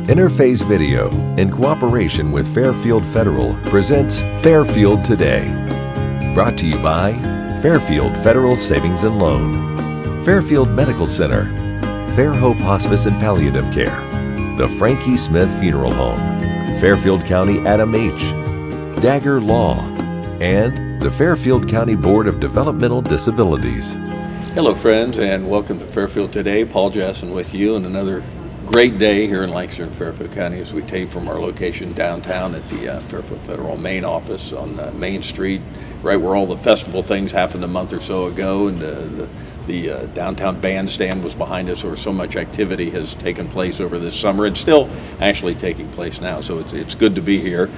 Interface Video, in cooperation with Fairfield Federal, presents Fairfield Today. Brought to you by Fairfield Federal Savings and Loan, Fairfield Medical Center, Fair Hope Hospice and Palliative Care, the Frankie Smith Funeral Home, Fairfield County Adam H., Dagger Law, and the Fairfield County Board of Developmental Disabilities. Hello friends, and welcome to Fairfield Today. Paul Jasson with you, and another great day here in Lancaster and Fairfield County as we tape from our location downtown at the Fairfield Federal main office on Main Street, right where all the festival things happened a month or so ago, and the downtown bandstand was behind us, where so much activity has taken place over this summer and still actually taking place now. So it's good to be here.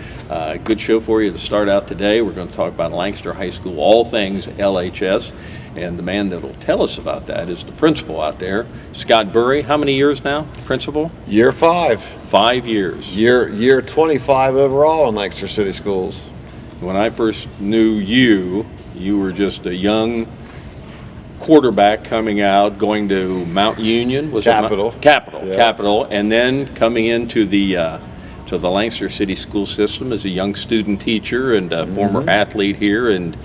Good show for you to start out today. We're going to talk about Lancaster High School, all things LHS. And the man that will tell us about that is the principal out there, Scott Burre. How many years now, principal? Year 5. 5 years. Year 25 overall in Lancaster City Schools. When I first knew you were just a young quarterback coming out, going to Mount Union. Capital, and then coming into the Lancaster City School System as a young student teacher and a former athlete here, and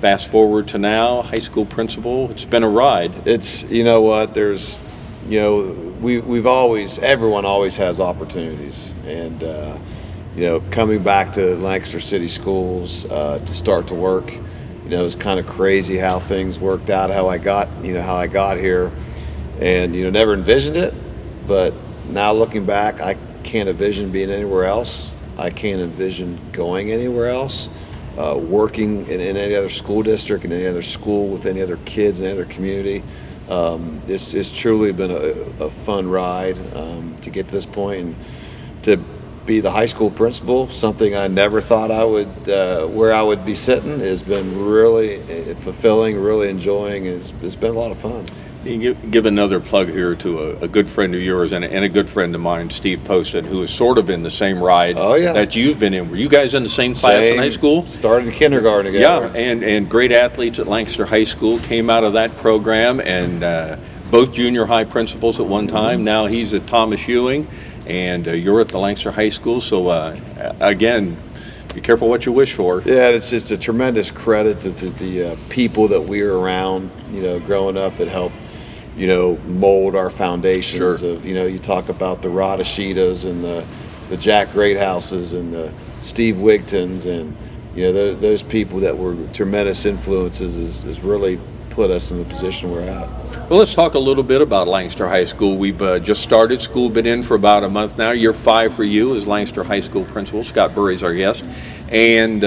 fast forward to now, high school principal. It's been a ride. It's, you know what, everyone always has opportunities. And, coming back to Lancaster City Schools to start to work, it's kind of crazy how things worked out, how I got here. And, never envisioned it. But now looking back, I can't envision being anywhere else. I can't envision going anywhere else. Working in any other school district, in any other school, with any other kids, in any other community. It's truly been a fun ride to get to this point, and to be the high school principal, something I never thought I would, where I would be sitting, has been really fulfilling, really enjoying. It's been a lot of fun. You give another plug here to a good friend of yours and a good friend of mine, Steve Poston, who is sort of in the same ride that you've been in. Were you guys in the same class in high school? Started in kindergarten together. Yeah, and great athletes at Lancaster High School, came out of that program, and both junior high principals at one time. Now he's at Thomas Ewing, and you're at the Lancaster High School. So again, be careful what you wish for. Yeah, it's just a tremendous credit to the people that we were around, growing up, that helped mold our foundations. Sure. Of, you talk about the Rod Ashitas and the Jack Greathouses and the Steve Wigtons, and, those people that were tremendous influences has really put us in the position we're at. Well, let's talk a little bit about Lancaster High School. We've just started school, been in for about a month now. Year 5 for you as Lancaster High School principal. Scott Burre is our guest. And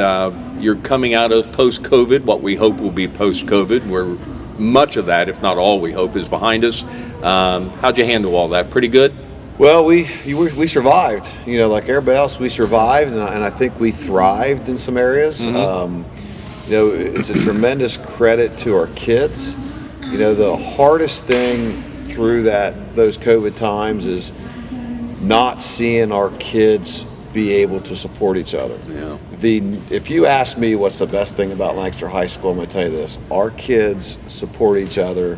you're coming out of post-COVID, what we hope will be post-COVID, where much of that, if not all, we hope, is behind us. How'd you handle all that? Pretty good? Well, we survived. Like everybody else, we survived, and I think we thrived in some areas. It's a tremendous credit to our kids. The hardest thing through those COVID times is not seeing our kids be able to support each other. Yeah. If you ask me what's the best thing about Lancaster High School, I'm going to tell you this: our kids support each other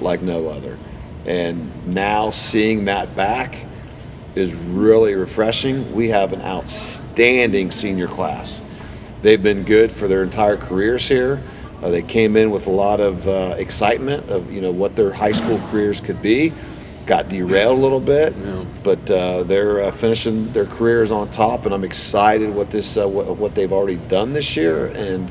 like no other. And now seeing that back is really refreshing. We have an outstanding senior class. They've been good for their entire careers here. They came in with a lot of excitement of what their high school careers could be. Got derailed a little bit, but they're finishing their careers on top, and I'm excited what they've already done this year and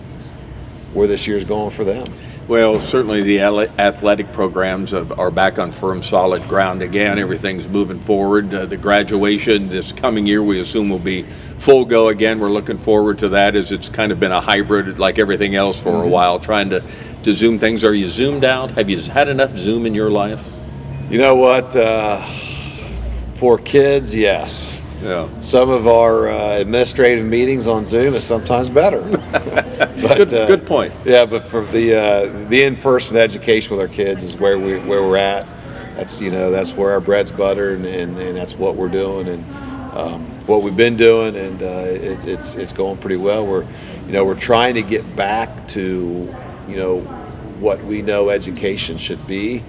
where this year's going for them. Well, certainly the athletic programs are back on firm, solid ground again. Everything's moving forward. The graduation this coming year, we assume, will be full go again. We're looking forward to that, as it's kind of been a hybrid like everything else for a while, trying to Zoom things. Are you Zoomed out? Have you had enough Zoom in your life? You know what? For kids, yes. Yeah. Some of our administrative meetings on Zoom is sometimes better. But, good point. Yeah, but for the in-person education with our kids is where we're at. That's where our bread's buttered, and that's what we're doing, and what we've been doing, and it's going pretty well. We're trying to get back to what we know education should be.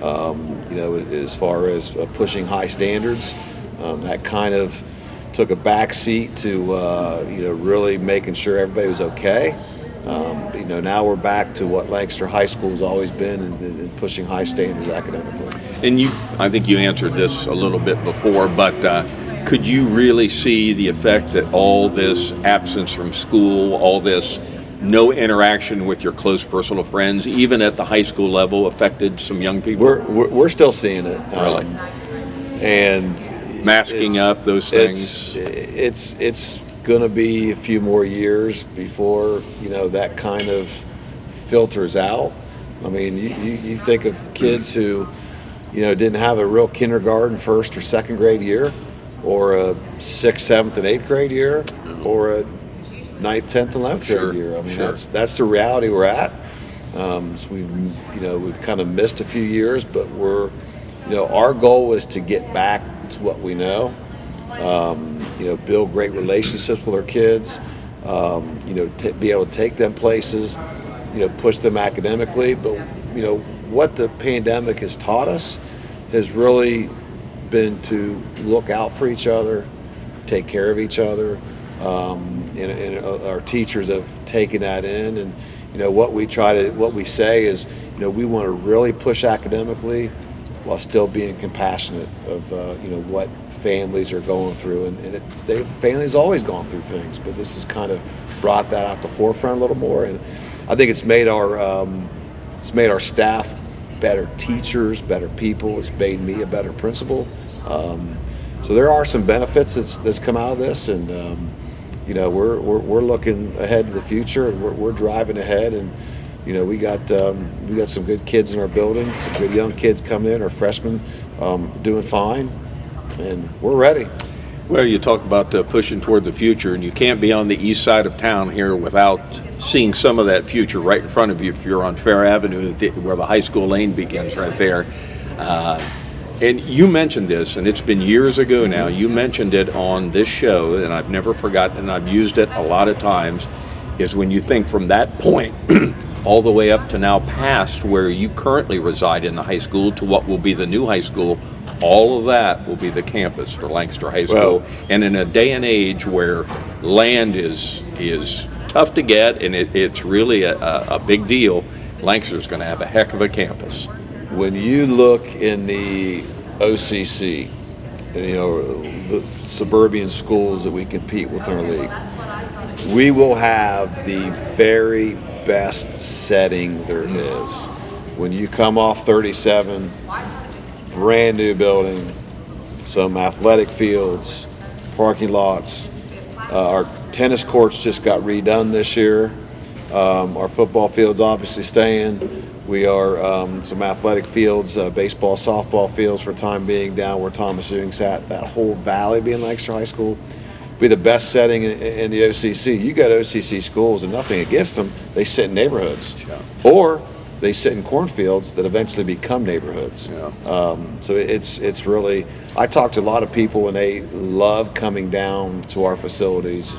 As far as pushing high standards. That kind of took a back seat to really making sure everybody was okay. Now we're back to what Lancaster High School has always been in pushing high standards academically. And I think you answered this a little bit before, but could you really see the effect that all this absence from school, all this no interaction with your close personal friends, even at the high school level, affected some young people? We're still seeing it. Really? And masking up those things. It's going to be a few more years before that kind of filters out. I mean, you think of kids who didn't have a real kindergarten, first or second grade year, or a 6th, 7th, and 8th grade year, or a 9th, 10th, and 11th grade year. I mean, that's the reality we're at. So we've kind of missed a few years, but our goal is to get back to what we know. Build great relationships with our kids. Be able to take them places. Push them academically. But what the pandemic has taught us has really been to look out for each other, take care of each other. And our teachers have taken that in. And what we say is, we want to really push academically while still being compassionate of what families are going through, and families always gone through things, but this has kind of brought that out to the forefront a little more, and I think it's made our staff better teachers, better people. It's made me a better principal. So there are some benefits that's come out of this, and we're looking ahead to the future, and we're driving ahead, and we got some good kids in our building, some good young kids coming in, our freshmen doing fine. And we're ready. Well, you talk about pushing toward the future, and you can't be on the east side of town here without seeing some of that future right in front of you if you're on Fair Avenue, where the high school lane begins right there. And you mentioned this, and it's been years ago now. You mentioned it on this show, and I've never forgotten, and I've used it a lot of times, is when you think from that point all the way up to now past where you currently reside in the high school to what will be the new high school, all of that will be the campus for Lancaster High School. Well, and in a day and age where land is tough to get, and it's really a big deal, Lancaster's going to have a heck of a campus. When you look in the OCC, the suburban schools that we compete with in our league, we will have the very best setting there is. When you come off 37, brand new building, some athletic fields, parking lots. Our tennis courts just got redone this year. Our football fields obviously staying. We are some athletic fields, baseball, softball fields for time being down where Thomas Ewing sat. That whole valley being Lancaster High School be the best setting in the OCC. You got OCC schools, and nothing against them, they sit in neighborhoods. Yeah. Or they sit in cornfields that eventually become neighborhoods. Yeah. So it's really, I talk to a lot of people and they love coming down to our facilities,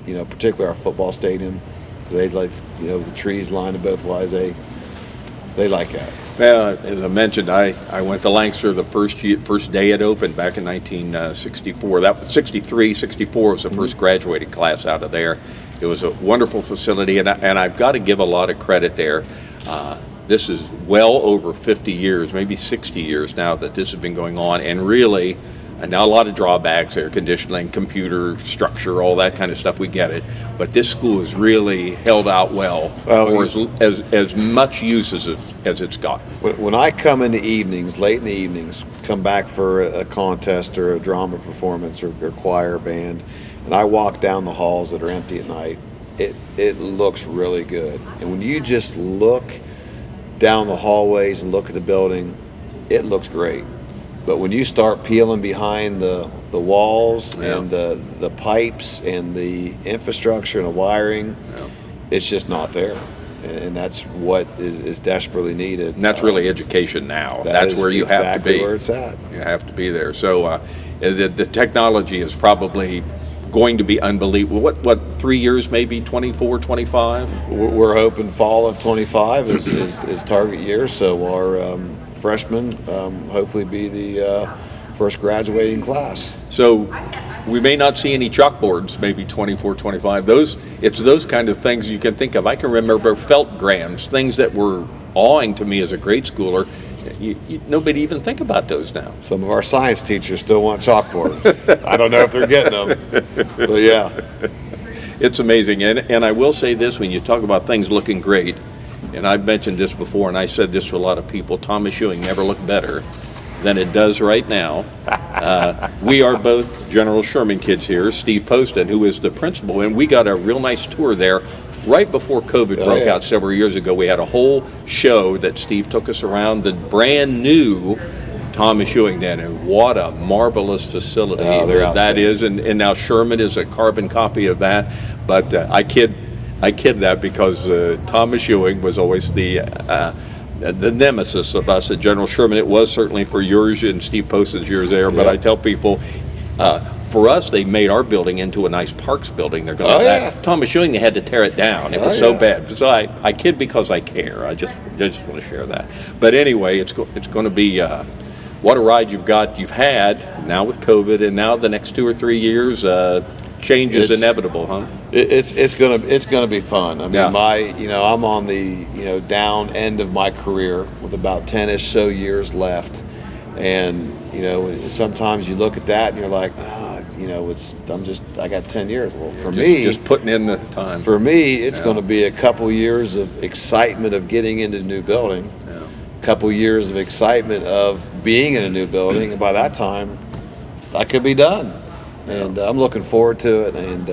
particularly our football stadium, because they like, the trees lined both ways. They like that. Well, as I mentioned, I went to Lancaster the first day it opened back in 1964. That was 64 was the first graduating class out of there. It was a wonderful facility, and I've got to give a lot of credit there. This is well over 50 years, maybe 60 years now that this has been going on, and really, and now a lot of drawbacks, air conditioning, computer structure, all that kind of stuff, we get it. But this school has really held out well for as much use as it's got. When I come in the evenings, late in the evenings, come back for a contest or a drama performance or choir band, and I walk down the halls that are empty at night, it looks really good. And when you just look down the hallways and look at the building, it looks great. But when you start peeling behind the walls and the pipes and the infrastructure and the wiring, it's just not there. And that's what is desperately needed. And that's really education now. That's where you have to be. Exactly where it's at. You have to be there. So the technology is probably going to be unbelievable. What 3 years, maybe 24, 25? We're hoping fall of 25 is target year. So our freshmen hopefully be the first graduating class. So we may not see any chalkboards, maybe 24, 25. It's those kind of things you can think of. I can remember felt grams, things that were awing to me as a grade schooler. Nobody even think about those now. Some of our science teachers still want chalkboards. I don't know if they're getting them, but yeah. It's amazing. And I will say this, when you talk about things looking great, and I've mentioned this before, and I said this to a lot of people, Thomas Ewing never looked better than it does right now. We are both General Sherman kids here. Steve Poston, who is the principal, and we got a real nice tour there right before COVID broke out several years ago. We had a whole show that Steve took us around the brand new Thomas Ewing then, and what a marvelous facility that is. And now Sherman is a carbon copy of that. But I kid that because Thomas Ewing was always the nemesis of us at General Sherman. It was certainly for yours and Steve Poston's years there. But I tell people, for us, they made our building into a nice parks building. They're going Thomas Ewing, they had to tear it down. It was so bad. So I kid because I care. I just want to share that. But anyway, it's going to be what a ride you've had now with COVID, and now the next 2 or 3 years. Change is inevitable, huh? It's gonna be fun. I mean, I'm on the down end of my career with about 10-ish so years left, and sometimes you look at that and you're like, I got 10 years. Well, for me, just putting in the time. For me, it's going to be a couple years of excitement of getting into a new building, a couple years of excitement of being in a new building, and by that time, I could be done. And I'm looking forward to it. And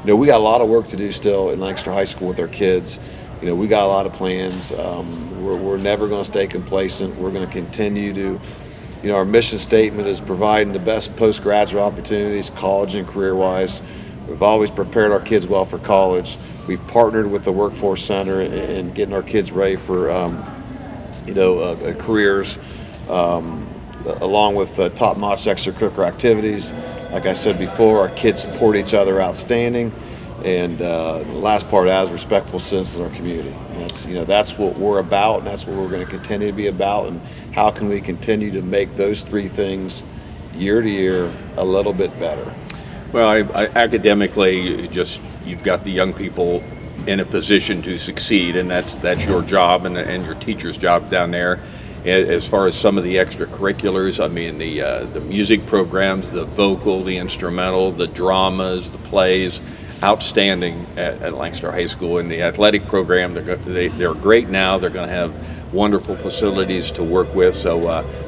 we got a lot of work to do still in Lancaster High School with our kids. We got a lot of plans. We're never going to stay complacent. We're going to continue to, our mission statement is providing the best postgraduate opportunities, college and career-wise. We've always prepared our kids well for college. We've partnered with the Workforce Center in getting our kids ready for, careers, along with top-notch extracurricular activities. Like I said before, our kids support each other outstanding, and the last part of that is respectful citizens in our community. And that's what we're about, and that's what we're going to continue to be about. And how can we continue to make those three things year to year a little bit better? Well, I academically, you've got the young people in a position to succeed, and that's your job and your teacher's job down there. As far as some of the extracurriculars, I mean, the music programs, the vocal, the instrumental, the dramas, the plays, outstanding at Lancaster High School. And the athletic program, they're great now. They're going to have wonderful facilities to work with. So,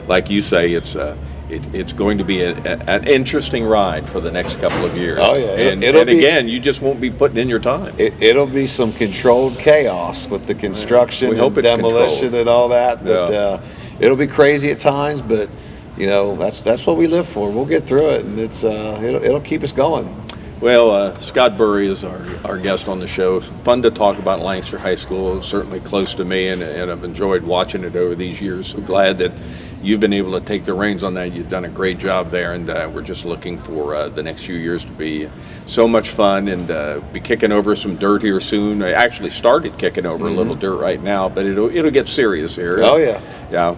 like you say, it's going to be an interesting ride for the next couple of years. Oh, yeah. And again, you just won't be putting in your time. It'll be some controlled chaos with the construction and demolition and all that. But it'll be crazy at times, but, that's what we live for. We'll get through it, and it'll keep us going. Well, Scott Burre is our guest on the show. It's fun to talk about Lancaster High School. It's certainly close to me, and I've enjoyed watching it over these years. So glad that you've been able to take the reins on that. You've done a great job there, and we're just looking for the next few years to be so much fun and be kicking over some dirt here soon. I actually started kicking over a little dirt right now, but it'll get serious here. Oh, yeah. Yeah.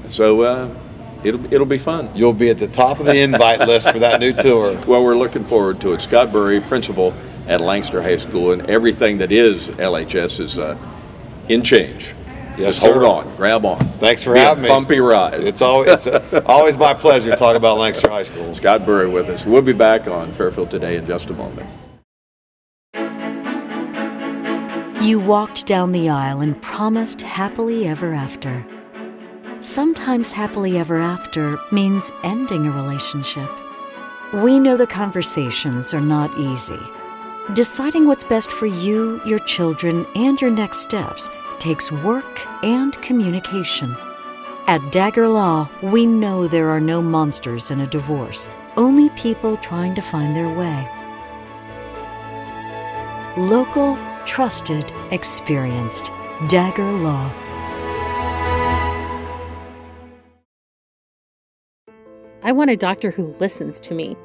So it'll be fun. You'll be at the top of the invite list for that new tour. Well, we're looking forward to it. Scott Burre, principal at Lancaster High School, and everything that is LHS is in change. Yes, Just sir. hold on, grab on. Thanks for having me. Bumpy ride. It's always my pleasure to talk about Lancaster High School. Scott Burre with us. We'll be back on Fairfield Today in just a moment. You walked down the aisle and promised happily ever after. Sometimes happily ever after means ending a relationship. We know the conversations are not easy. Deciding what's best for you, your children, and your next steps takes work and communication. At Dagger Law, we know there are no monsters in a divorce, only people trying to find their way. Local, trusted, experienced. Dagger Law. I want a doctor who listens to me.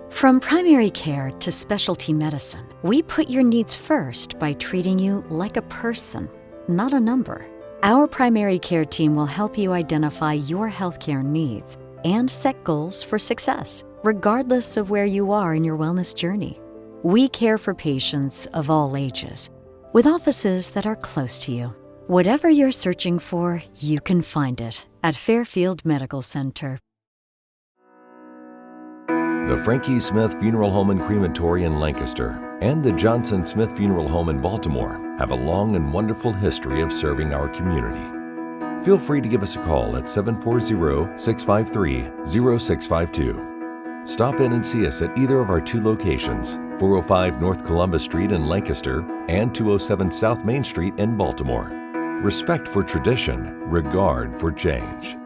From primary care to specialty medicine, we put your needs first by treating you like a person, not a number. Our primary care team will help you identify your healthcare needs and set goals for success, regardless of where you are in your wellness journey. We care for patients of all ages, with offices that are close to you. Whatever you're searching for, you can find it at Fairfield Medical Center. The Frankie Smith Funeral Home and Crematory in Lancaster and the Johnson Smith Funeral Home in Baltimore have a long and wonderful history of serving our community. Feel free to give us a call at 740-653-0652. Stop in and see us at either of our two locations, 405 North Columbus Street in Lancaster and 207 South Main Street in Baltimore. Respect for tradition, regard for change.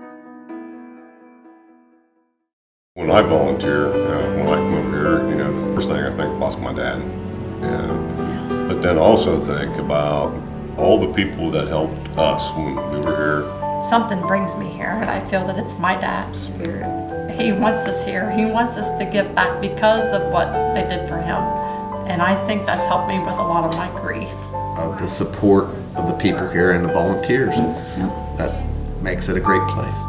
When I volunteer, when I come over here, first thing I think about is my dad. But then also think about all the people that helped us when we were here. Something brings me here, and I feel that it's my dad's spirit. He wants us here. He wants us to give back because of what they did for him. And I think that's helped me with a lot of my grief. Of the support of the people here and the volunteers. That makes it a great place.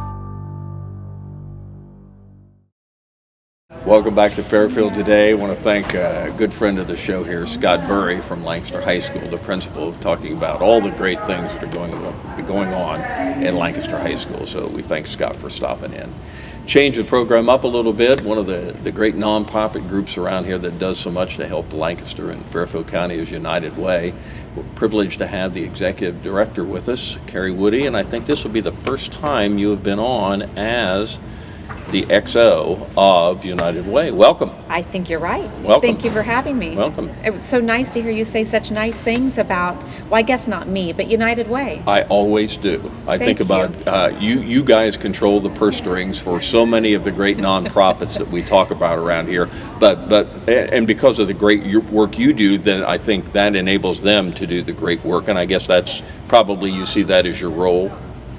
Welcome back to Fairfield today. I want to thank a good friend of the show here, Scott Burre from Lancaster High School, the principal, talking about all the great things that are going on in Lancaster High School. So we thank Scott for stopping in. Change the program up a little bit. One of the great nonprofit groups around here that does so much to help Lancaster and Fairfield County is United Way. We're privileged to have the executive director with us, Carrie Woody, and I think this will be the first time you have been on as the XO of United Way. Welcome. I think you're right. Welcome. Thank you for having me. Welcome. It was so nice to hear you say such nice things about, well, I guess not me, but United Way. I always do. I think about you guys control the purse strings for so many of the great nonprofits that we talk about around here. But because of the great work you do, then I think that enables them to do the great work. And I guess that's probably, you see that as your role,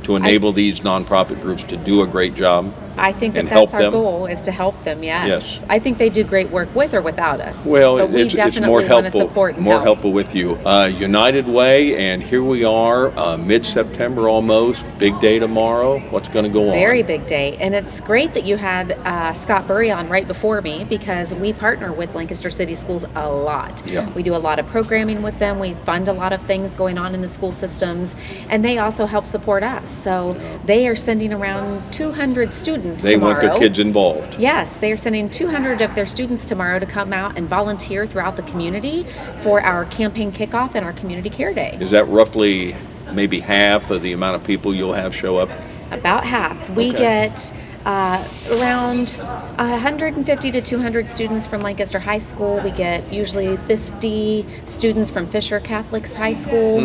to enable these nonprofit groups to do a great job. I think and that's our them. goal, is to help them, Yes. I think they do great work with or without us. Well, but we it's definitely more want to helpful, support and more help. helpful with you. United Way, and here we are, mid-September almost, big day tomorrow. What's going to go on? Very big day, and it's great that you had Scott Burre on right before me, because we partner with Lancaster City Schools a lot. Yeah. We do a lot of programming with them. We fund a lot of things going on in the school systems, and they also help support us. So they are sending around 200 students They tomorrow. want their kids involved. Yes, they are sending 200 of their students tomorrow to come out and volunteer throughout the community for our campaign kickoff and our community care day. Is that roughly maybe half of the amount of people you'll have show up? About half. We get around 150 to 200 students from Lancaster High School. We get usually 50 students from Fisher Catholic High School,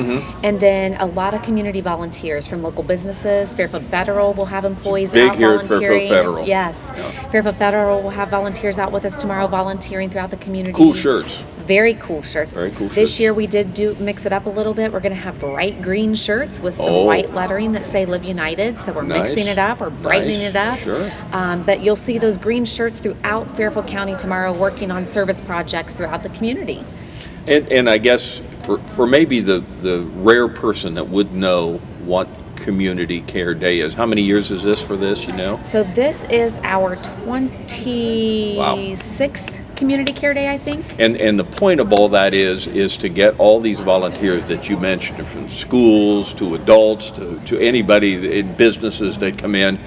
and then a lot of community volunteers from local businesses. Fairfield Federal will have employees Big out here at volunteering. Fairfield Federal. Yes. Yeah. Fairfield Federal will have volunteers out with us tomorrow volunteering throughout the community. Cool shirts. Very cool shirts. Very cool This shirts. year we did mix it up a little bit. We're going to have bright green shirts with some Oh. white lettering that say Live United. So we're Nice. mixing it up. We're brightening Nice. it up. Sure. But you'll see those green shirts throughout Fairfield County tomorrow, working on service projects throughout the community. And I guess for maybe the rare person that would know what Community Care Day is, how many years is this for this, you know? So this is our 26th Community Care Day, I think. And the point of all that is to get all these volunteers that you mentioned, from schools to adults to anybody in businesses that come in,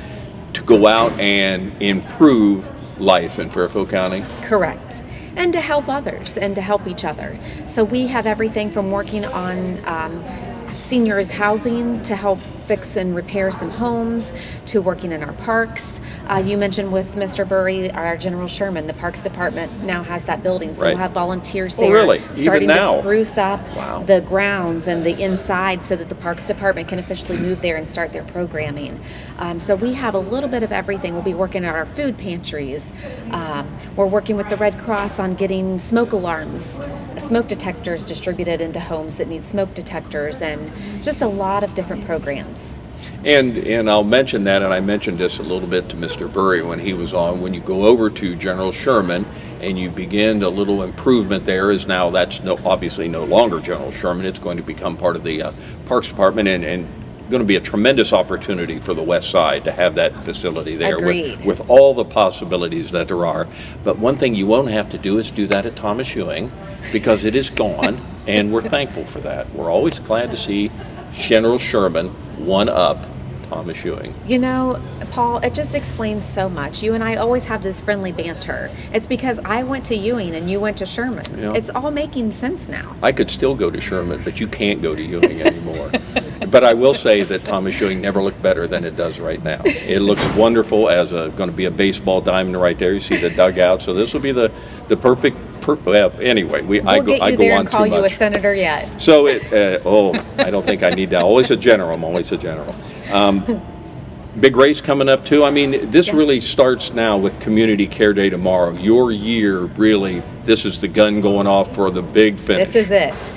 to go out and improve life in Fairfield County. Correct. And to help others and to help each other. So we have everything from working on seniors housing to help fix and repair some homes, to working in our parks. You mentioned with Mr. Burre, our General Sherman, the Parks Department now has that building, so Right. we'll have volunteers Oh, there really? Even starting now? to spruce up Wow. the grounds and the inside so that the Parks Department can officially move there and start their programming. So we have a little bit of everything. We'll be working at our food pantries. We're working with the Red Cross on getting smoke alarms, smoke detectors distributed into homes that need smoke detectors, and just a lot of different programs. And I'll mention that, and I mentioned this a little bit to Mr. Burre when he was on. When you go over to General Sherman and you begin a little improvement there, is now that's obviously no longer General Sherman. It's going to become part of the Parks Department, and going to be a tremendous opportunity for the west side to have that facility there with all the possibilities that there are. But one thing you won't have to do is do that at Thomas Ewing, because it is gone, and we're thankful for that. We're always glad to see General Sherman one up Thomas Ewing. You know, Paul, it just explains so much. You and I always have this friendly banter. It's because I went to Ewing and you went to Sherman. Yeah. It's all making sense now. I could still go to Sherman, but you can't go to Ewing anymore. But I will say that Thomas Ewing never looked better than it does right now. It looks wonderful as going to be a baseball diamond right there. You see the dugout. So this will be the perfect. Well, anyway, I go on too much. We'll get you there and call you a senator yet. So I don't think I need that. Always a general. I'm always a general. Big race coming up too. I mean, this really starts now with Community Care Day tomorrow. Your year, really, this is the gun going off for the big finish. This is it.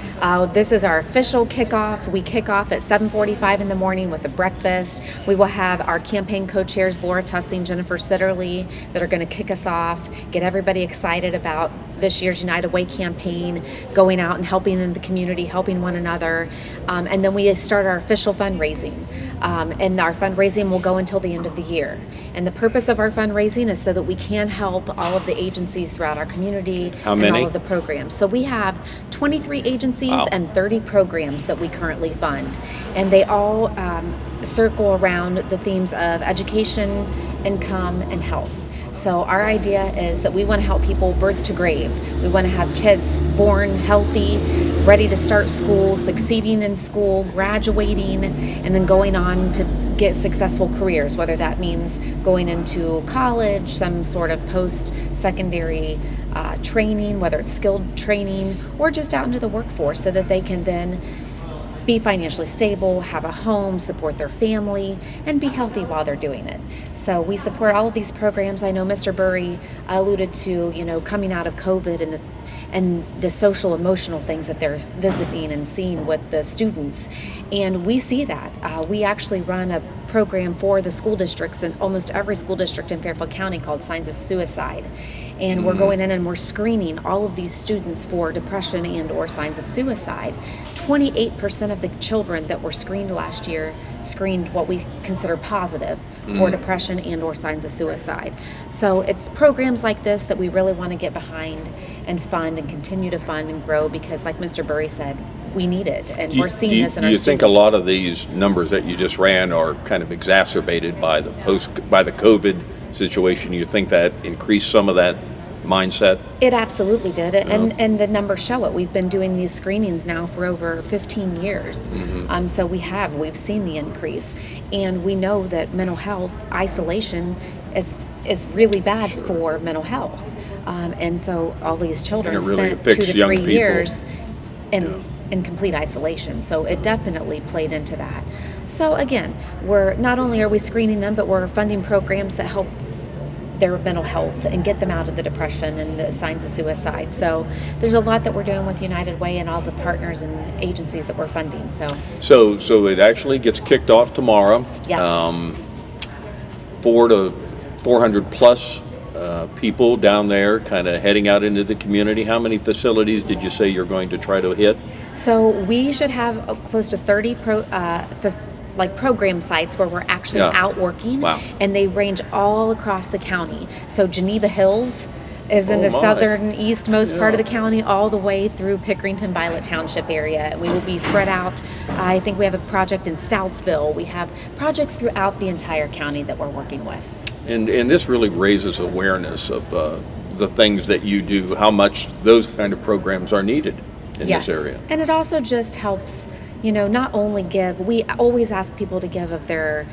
This is our official kickoff. We kick off at 7:45 in the morning with a breakfast. We will have our campaign co-chairs, Laura Tussing, Jennifer Sitterly, that are going to kick us off, get everybody excited about this year's United Way campaign, going out and helping in the community, helping one another. And then we start our official fundraising. And our fundraising will go until the end of the year. And the purpose of our fundraising is so that we can help all of the agencies throughout our community. How many? And all of the programs. So we have 23 agencies and 30 programs that we currently fund. And they all circle around the themes of education, income, and health. So our idea is that we want to help people birth to grave. We want to have kids born healthy, ready to start school, succeeding in school, graduating, and then going on to get successful careers, whether that means going into college, some sort of post-secondary training, whether it's skilled training, or just out into the workforce so that they can then be financially stable, have a home, support their family, and be healthy while they're doing it. So we support all of these programs. I know Mr. Burre alluded to, coming out of COVID and the social emotional things that they're visiting and seeing with the students. And we see that. We actually run a program for the school districts in almost every school district in Fairfield County called Signs of Suicide. And we're going in and we're screening all of these students for depression and or signs of suicide. 28% of the children that were screened last year screened what we consider positive for depression and or signs of suicide. So it's programs like this that we really want to get behind and fund and continue to fund and grow, because like Mr. Burre said, we need it, and we're seeing this in our students. Do you think a lot of these numbers that you just ran are kind of exacerbated by the COVID situation? You think that increased some of that mindset? It absolutely did, and the numbers show it. We've been doing these screenings now for over 15 years, so we've seen the increase, and we know that mental health isolation is really bad for mental health, and so all these children spent 2 to 3 years in complete isolation. So it definitely played into that. So again, we're not only are we screening them, but we're funding programs that help their mental health and get them out of the depression and the signs of suicide. So there's a lot that we're doing with United Way and all the partners and agencies that we're funding. So it actually gets kicked off tomorrow. Yes. 400 plus people down there kind of heading out into the community. How many facilities did you say you're going to try to hit? So we should have close to 30 program sites where we're actually out working. Wow. And they range all across the county. So Geneva Hills is in the southern eastmost part of the county, all the way through Pickerington Violet Township area. We will be spread out. I think we have a project in Stoutsville. We have projects throughout the entire county that we're working with. And this really raises awareness of the things that you do, how much those kind of programs are needed in this area. And it also just helps, not only give. We always ask people to give of their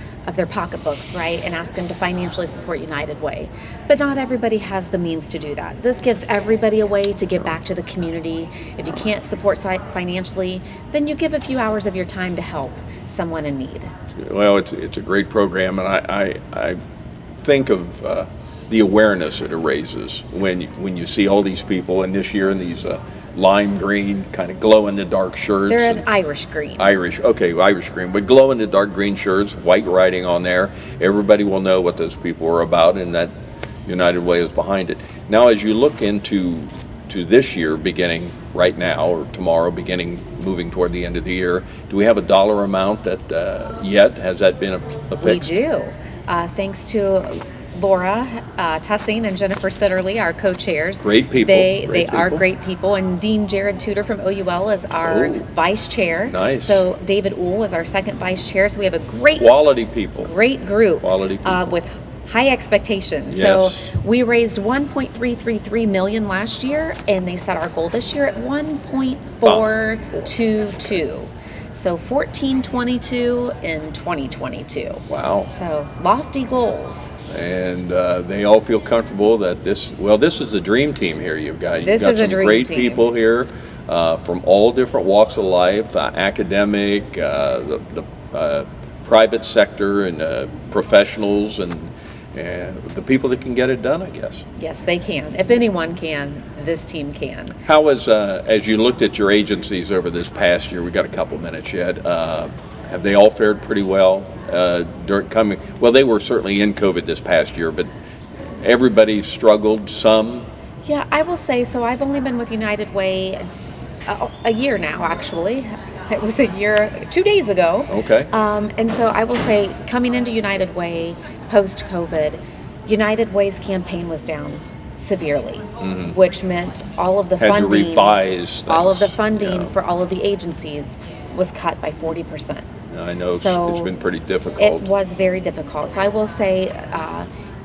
pocketbooks, right, and ask them to financially support United Way. But not everybody has the means to do that. This gives everybody a way to give back to the community. If you can't support financially, then you give a few hours of your time to help someone in need. Well, it's a great program, and I think of the awareness it raises when you see all these people, and this year in these lime green, kind of glow-in-the-dark shirts. They're an Irish green. Irish green, but glow-in-the-dark green shirts, white writing on there. Everybody will know what those people are about, and that United Way is behind it. Now, as you look into to this year beginning right now, or tomorrow beginning, moving toward the end of the year, do we have a dollar amount that yet? Has that been a fix? We do. Thanks to Laura Tussing and Jennifer Sitterly, our co-chairs. Great people. They are great people. And Dean Jared Tudor from OUL is our vice chair. Nice. So David Uhl is our second vice chair. So we have a great quality people. Great group. Quality people. With high expectations. Yes. So we raised $1.333 million last year, and they set our goal this year at $1.422. So 1422 in 2022. Wow. So lofty goals. And they all feel comfortable that this is a dream team here. You've got some great people here from all different walks of life, academic, the private sector, and professionals, and the people that can get it done, I guess. Yes, they can. If anyone can, this team can. How has, as you looked at your agencies over this past year, we got a couple minutes yet, have they all fared pretty well during coming? Well, they were certainly in COVID this past year, but everybody struggled some. Yeah, I will say, so I've only been with United Way a year now, actually. It was a year, 2 days ago. Okay. And so I will say, coming into United Way post-COVID, United Way's campaign was down severely, which meant all of the funding, all of the funding for all of the agencies was cut by 40%. I know so it's been pretty difficult. It was very difficult. So I will say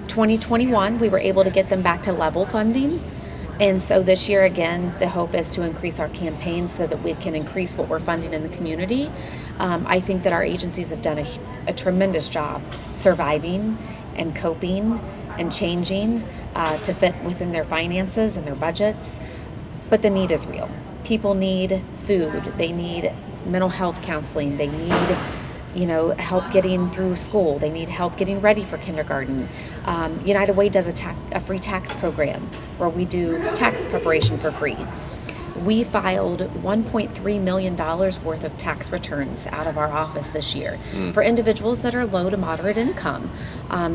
2021, we were able to get them back to level funding. And so this year, again, the hope is to increase our campaign so that we can increase what we're funding in the community. I think that our agencies have done a tremendous job surviving and coping and changing to fit within their finances and their budgets. But the need is real. People need food. They need mental health counseling. They need help getting through school. They need help getting ready for kindergarten. United Way does a free tax program where we do tax preparation for free. We filed $1.3 million worth of tax returns out of our office this year for individuals that are low to moderate income.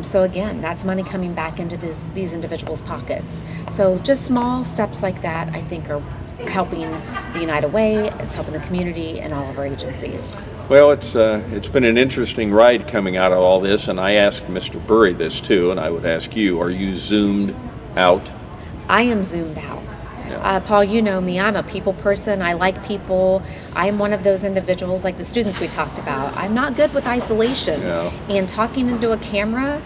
So again, that's money coming back into these individuals' pockets. So just small steps like that, I think, are helping the United Way, it's helping the community and all of our agencies. Well, it's been an interesting ride coming out of all this, and I asked Mr. Burre this too, and I would ask you, are you zoomed out? I am zoomed out. Yeah. Paul, you know me, I'm a people person. I like people. I'm one of those individuals like the students we talked about. I'm not good with isolation, and talking into a camera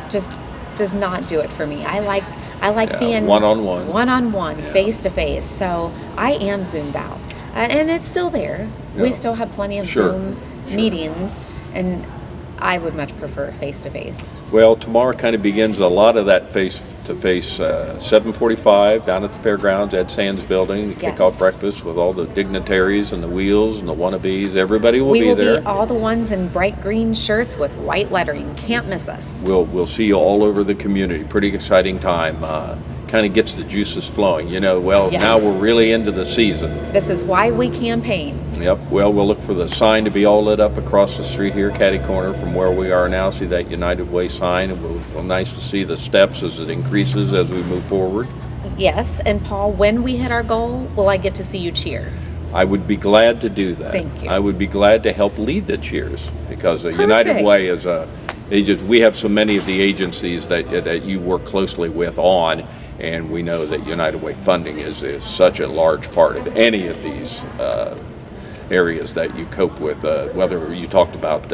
just does not do it for me. I like being one-on-one, face-to-face. So I am zoomed out, and it's still there. We still have plenty of Zoom meetings, and I would much prefer face-to-face. Well, tomorrow kind of begins a lot of that face-to-face, 7:45 down at the fairgrounds, Ed Sands building, the kickoff breakfast with all the dignitaries and the wheels and the wannabes. Everybody will be there. We will be all the ones in bright green shirts with white lettering. Can't miss us. We'll see you all over the community. Pretty exciting time. Kind of gets the juices flowing. Now we're really into the season. This is why we campaign. Yep. Well, we'll look for the sign to be all lit up across the street here, catty corner from where we are now. See that United Way sign. We'll nice to see the steps as it increases as we move forward. Yes. And Paul, when we hit our goal, will I get to see you cheer? I would be glad to do that. Thank you. I would be glad to help lead the cheers because the United Way is we have so many of the agencies that you work closely with on. And we know that United Way funding is such a large part of any of these areas that you cope with, whether you talked about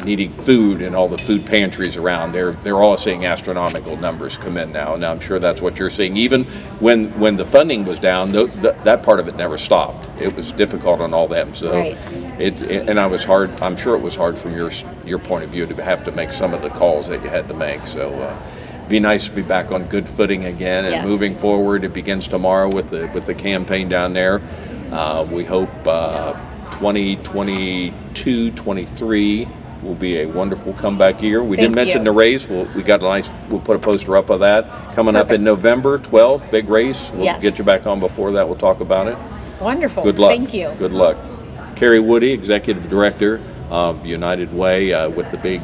needing food and all the food pantries around. They're all seeing astronomical numbers come in now, and I'm sure that's what you're seeing. Even when the funding was down, that part of it never stopped. It was difficult on all them. So and I was hard. I'm sure it was hard from your point of view to have to make some of the calls that you had to make. So. Be nice to be back on good footing again and moving forward. It begins tomorrow with the campaign down there. We hope 2022-23 will be a wonderful comeback year. We didn't mention the race. We'll put a poster up of that coming up in November 12th. Big race. We'll get you back on before that. We'll talk about it. Wonderful. Good luck. Thank you. Good luck. Carrie Woody, Executive Director of United Way, with the big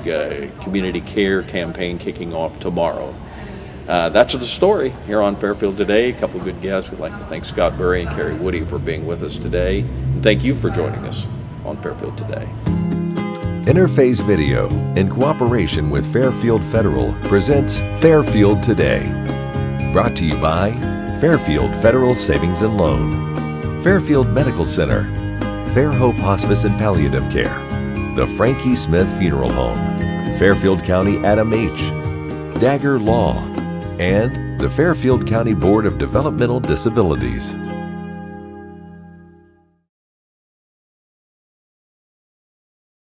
community care campaign kicking off tomorrow. That's the story here on Fairfield Today. A couple of good guests. We'd like to thank Scott Burre and Carrie Woody for being with us today. And thank you for joining us on Fairfield Today. Interface Video, in cooperation with Fairfield Federal, presents Fairfield Today. Brought to you by Fairfield Federal Savings and Loan, Fairfield Medical Center, Fair Hope Hospice and Palliative Care, the Frankie Smith Funeral Home, Fairfield County Adam H., Dagger Law, and the Fairfield County Board of Developmental Disabilities.